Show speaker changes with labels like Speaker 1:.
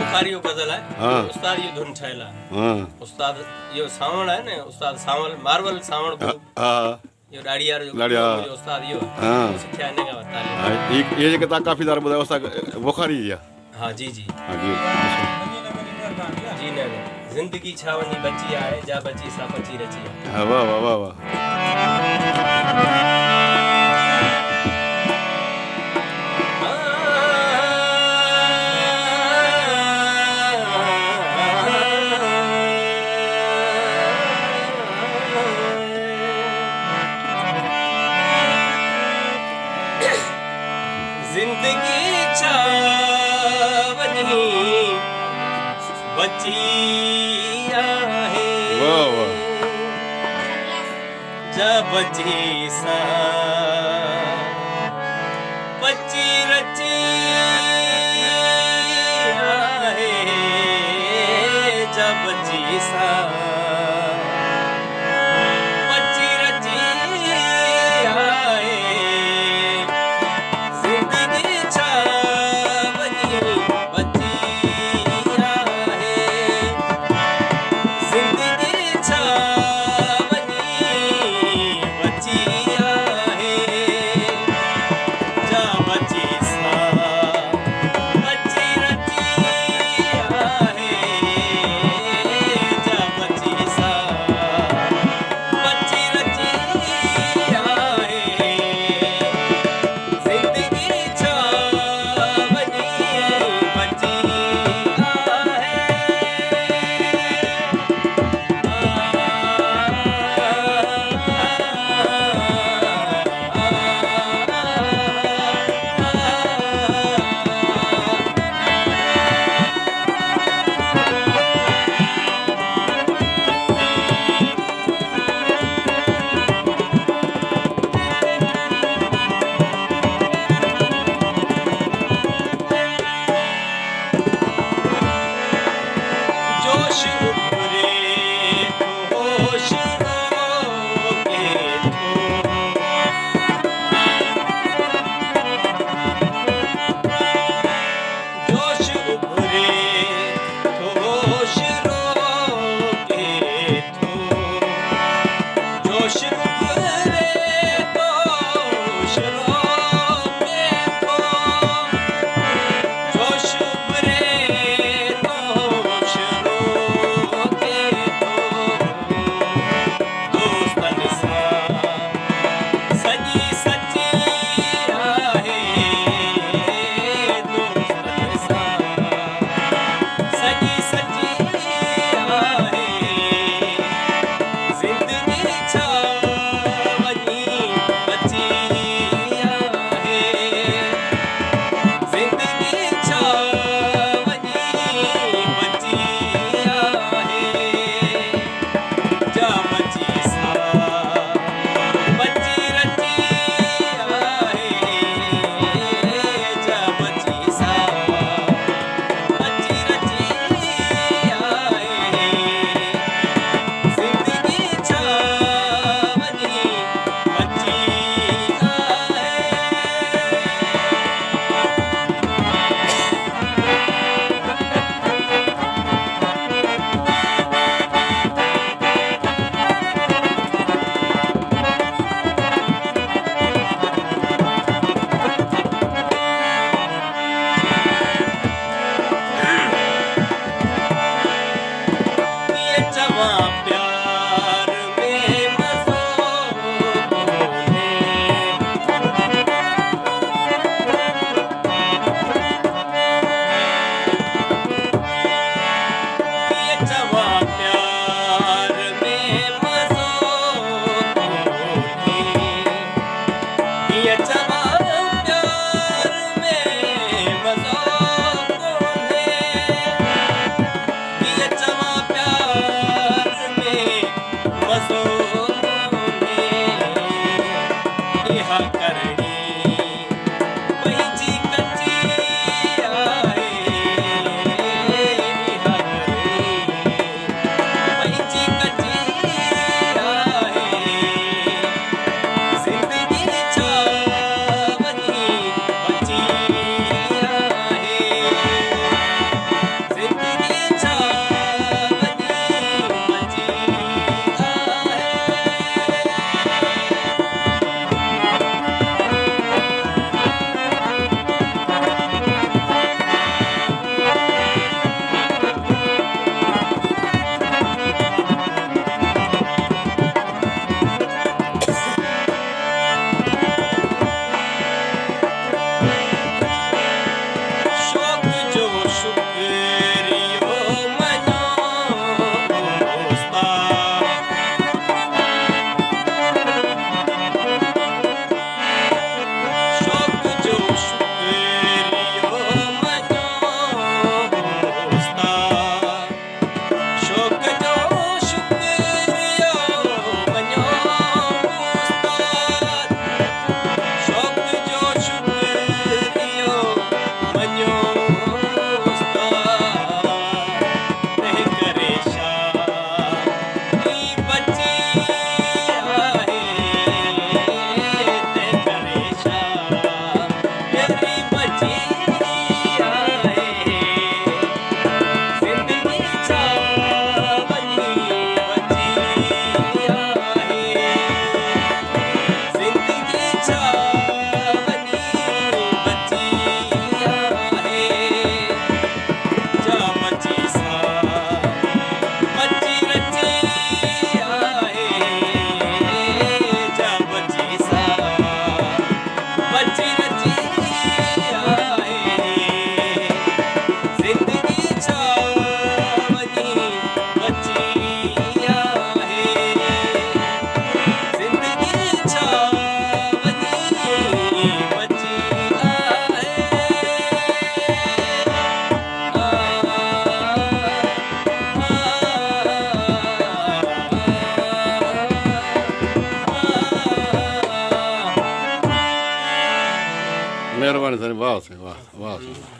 Speaker 1: बुखारी जो गज़ल है
Speaker 2: हाँ।
Speaker 1: उस्ताद ये धुन ठहला
Speaker 2: हाँ
Speaker 1: उस्ताद यो सावण है ने उस्ताद सावण मार्वल सावण को
Speaker 2: हाँ
Speaker 1: यो डाड़ियार जो
Speaker 2: डाड़िया।
Speaker 1: मुझे उस्ताद यो
Speaker 2: हाँ।
Speaker 1: वो सिखा ने का तालीम
Speaker 2: हाँ, ये जेके तव्हां काफ़ी दार ॿुधायो असां बुखारी जी आहे
Speaker 1: हाँ जी जी
Speaker 2: हाँ जी
Speaker 1: जी ने जिंदगी छा वनी बची आए जा बची सा बची रची आहे
Speaker 2: हाँ वाह वाह वाह वाह
Speaker 1: जिंदगी छा वनी बची आहे
Speaker 2: वाह वाह
Speaker 1: जा बची सा बची रची आहे जा बची सा बची रची आहे जिंदगी छा वनी बची आहे जिंदगी छा वनी बची आहे जा बची बची बची आए जिंदगी छावनी बची आहे जिंदगी छावनी बची आहे
Speaker 2: महिरबानी साईं वाह साईं वाह वाह साईं